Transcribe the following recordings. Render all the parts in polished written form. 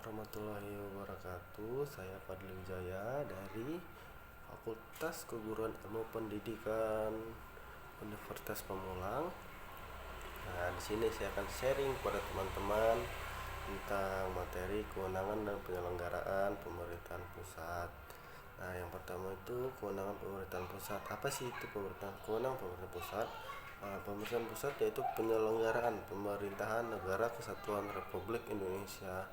warahmatullahi wabarakatuh. Saya Fadli Wijaya dari Fakultas Keguruan Ilmu Pendidikan Universitas Pamulang. Nah, di sini saya akan sharing kepada teman-teman tentang materi kewenangan dan penyelenggaraan pemerintahan pusat. Nah, yang pertama itu kewenangan pemerintahan pusat. Apa sih itu kewenangan pemerintahan pusat? Pemerintahan pusat yaitu penyelenggaraan pemerintahan negara kesatuan Republik Indonesia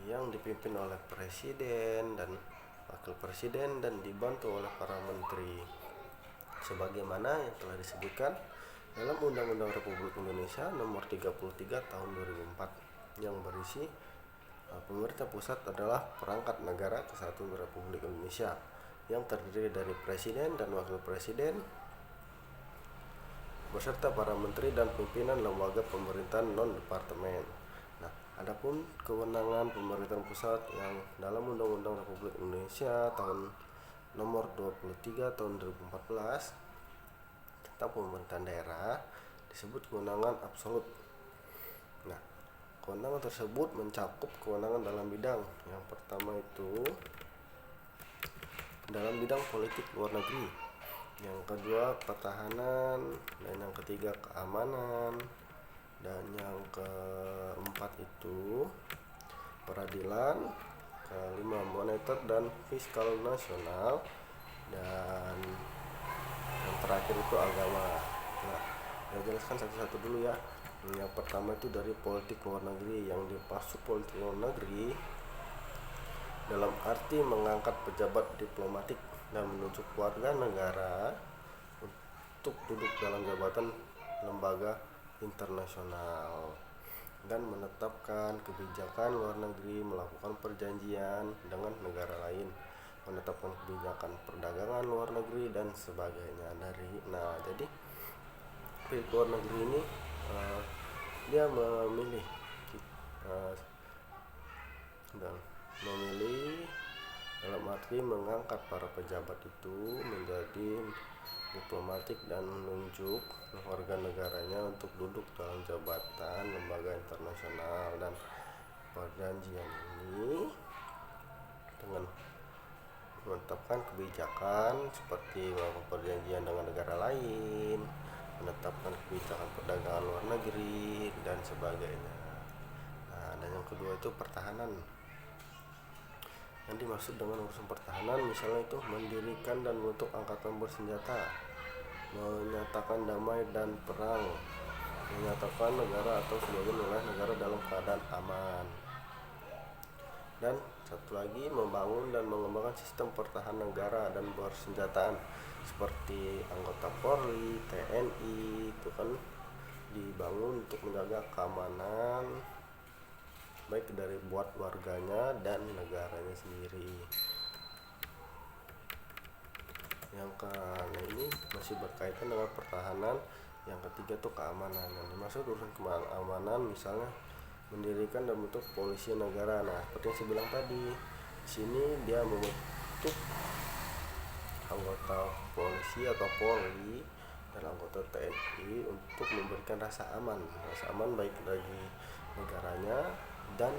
yang dipimpin oleh presiden dan wakil presiden dan dibantu oleh para menteri, sebagaimana yang telah disebutkan dalam Undang-Undang Republik Indonesia Nomor 33 Tahun 2004 yang berisi pemerintah pusat adalah perangkat negara kesatuan Republik Indonesia yang terdiri dari presiden dan wakil presiden beserta para menteri dan pimpinan lembaga pemerintahan non-departemen. Nah, adapun kewenangan pemerintahan pusat yang dalam Undang-Undang Republik Indonesia tahun nomor 23 tahun 2014 tentang pemerintahan daerah disebut kewenangan absolut. Nah, kewenangan tersebut mencakup kewenangan dalam bidang yang pertama itu dalam bidang politik luar negeri, yang kedua pertahanan, dan yang ketiga keamanan, dan yang keempat itu peradilan, kelima moneter dan fiskal nasional, dan yang terakhir itu agama. Nah, saya jelaskan satu-satu dulu ya. Yang pertama itu dari politik luar negeri. Yang dimaksud politik luar negeri dalam arti mengangkat pejabat diplomatik dan menunjuk warga negara untuk duduk dalam jabatan lembaga internasional dan menetapkan kebijakan luar negeri, melakukan perjanjian dengan negara lain, menetapkan kebijakan perdagangan luar negeri dan sebagainya. Jadi politik luar negeri ini dia memilih dalam arti mengangkat para pejabat itu menjadi diplomatik dan menunjuk warga negaranya untuk duduk dalam jabatan lembaga internasional, dan perjanjian ini dengan menetapkan kebijakan seperti melakukan perjanjian dengan negara lain, menetapkan kebijakan perdagangan luar negeri dan sebagainya. Nah, dan yang kedua itu pertahanan. Yang dimaksud dengan urusan pertahanan misalnya itu mendirikan dan membentuk angkatan bersenjata, menyatakan damai dan perang, menyatakan negara atau sebagian wilayah negara dalam keadaan aman, dan satu lagi membangun dan mengembangkan sistem pertahanan negara dan bersenjataan seperti anggota Polri, TNI itu kan dibangun untuk menjaga keamanan baik dari buat warganya dan negaranya sendiri. Yang ini masih berkaitan dengan pertahanan. Yang ketiga tuh keamanan. Yang dimaksud urusan keamanan misalnya mendirikan dan membentuk polisi negara. Nah, seperti yang saya bilang tadi, di sini dia membentuk anggota polisi atau Polri dan anggota TNI untuk memberikan rasa aman baik bagi negaranya dan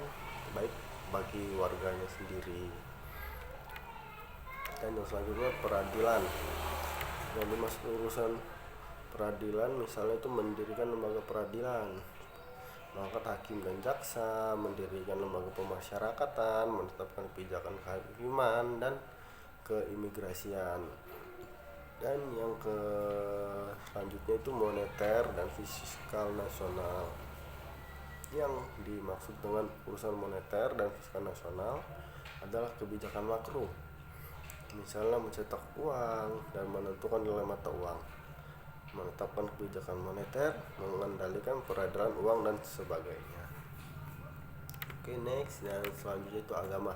baik bagi warganya sendiri. Dan yang selanjutnya peradilan. Yang dimaksud urusan peradilan misalnya itu mendirikan lembaga peradilan, mengangkat hakim dan jaksa, mendirikan lembaga pemasyarakatan, menetapkan kebijakan kehakiman dan keimigrasian. Dan yang selanjutnya itu moneter dan fiskal nasional. Yang dimaksud dengan urusan moneter dan fiskal nasional adalah kebijakan makro, misalnya mencetak uang dan menentukan nilai mata uang, menetapkan kebijakan moneter, mengendalikan peredaran uang dan sebagainya. Oke, next. Dan selanjutnya itu agama.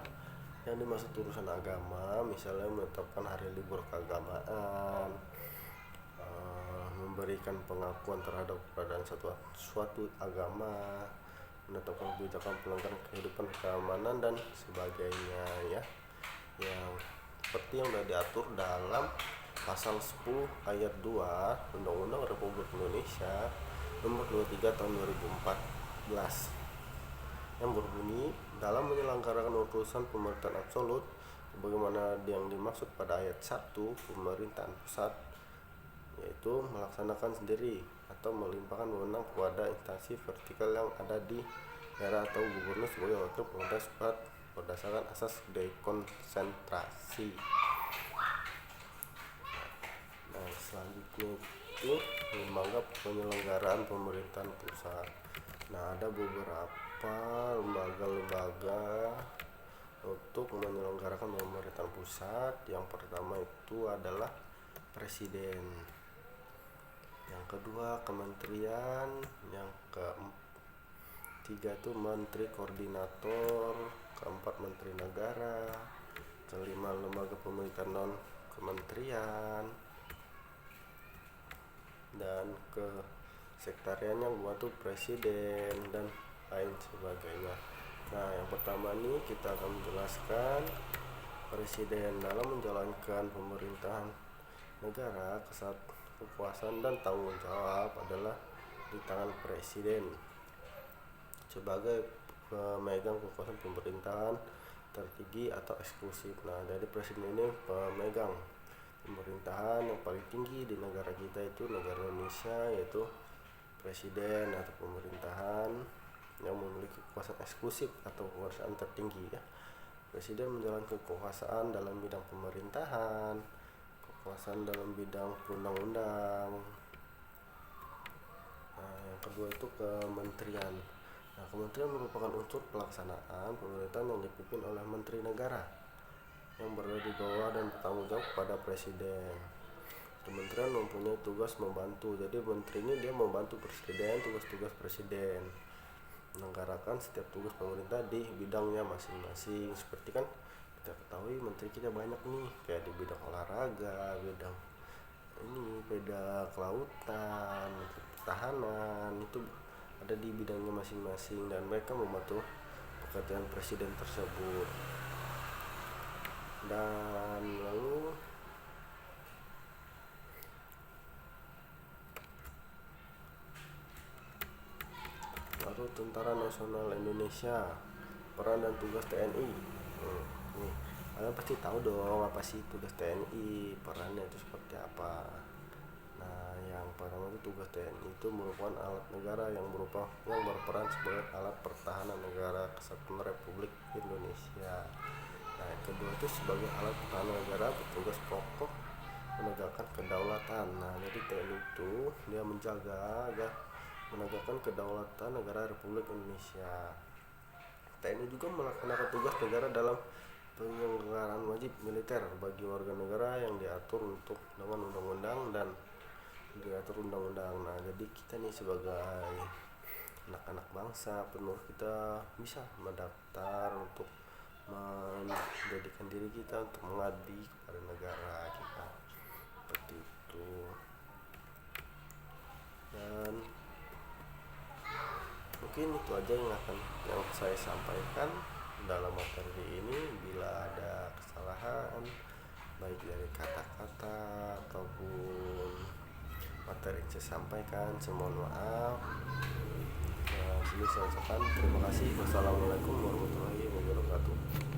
Yang dimaksud urusan agama misalnya menetapkan hari libur keagamaan, memberikan pengakuan terhadap keberadaan suatu agama, menetapkan kebijakan pelanggaran kehidupan keamanan dan sebagainya ya. Yang seperti yang sudah diatur dalam pasal 10 ayat 2 Undang-Undang Republik Indonesia Nomor 23 Tahun 2014. yang berbunyi, dalam menyelenggarakan urusan pemerintahan absolut sebagaimana yang dimaksud pada ayat 1, pemerintahan pusat yaitu melaksanakan sendiri atau melimpahkan wewenang kepada instansi vertikal yang ada di daerah atau gubernur sebagai wakil pemerintah pusat berdasarkan asas dekonsentrasi. Nah, selanjutnya itu lembaga penyelenggaraan pemerintahan pusat. Nah, ada beberapa lembaga-lembaga untuk menyelenggarakan pemerintahan pusat. Yang pertama itu adalah presiden, yang kedua kementerian, yang ketiga itu menteri koordinator, keempat menteri negara, kelima lembaga pemerintahan non kementerian, dan ke sekretariatnya gua tuh presiden dan lain sebagainya. Nah, yang pertama nih kita akan menjelaskan presiden dalam menjalankan pemerintahan negara. Kekuasaan dan tanggung jawab adalah di tangan presiden sebagai pemegang kekuasaan pemerintahan tertinggi atau eksklusif. Nah, jadi presiden ini pemegang pemerintahan yang paling tinggi di negara kita, itu negara Indonesia, yaitu presiden atau pemerintahan yang memiliki kekuasaan eksklusif atau kekuasaan tertinggi ya. Presiden menjalankan kekuasaan dalam bidang pemerintahan, kekuasaan dalam bidang perundang-undang. Nah, yang kedua itu kementerian. Nah, kementerian merupakan unsur pelaksanaan pemerintahan yang dipimpin oleh menteri negara yang berada di bawah dan bertanggung jawab kepada presiden. Kementerian mempunyai tugas membantu, jadi menteri ini dia membantu presiden, tugas-tugas presiden, menyelenggarakan setiap tugas pemerintah di bidangnya masing-masing. Seperti kan kita ketahui menteri kita banyak nih, kayak di bidang olahraga, bidang kelautan, pertahanan, itu ada di bidangnya masing-masing dan mereka membantu pekerjaan presiden tersebut. Dan lalu Tentara Nasional Indonesia, peran dan tugas TNI. Nih, kalian pasti tahu dong apa sih tugas TNI, perannya itu seperti apa. Nah, yang pertama itu tugas TNI itu merupakan alat negara yang berperan sebagai alat pertahanan negara Kesatuan Republik Indonesia. Nah, yang kedua itu sebagai alat pertahanan negara bertugas pokok menegakkan kedaulatan. Nah, jadi TNI itu dia menjaga agar menegakkan kedaulatan negara Republik Indonesia. TNI juga melaksanakan tugas negara dalam penyelenggaraan wajib militer bagi warga negara yang diatur dengan undang-undang dan diatur undang-undang. Nah, jadi kita nih sebagai anak-anak bangsa, penuh kita bisa mendaftar untuk menjadikan diri kita untuk mengabdi kepada negara kita, seperti itu. Dan mungkin itu aja yang saya sampaikan dalam materi ini. Bila ada kesalahan baik dari kata-kata ataupun materi yang saya sampaikan, saya mohon maaf. Nah, saya ucapkan terima kasih. Wassalamualaikum warahmatullahi wabarakatuh.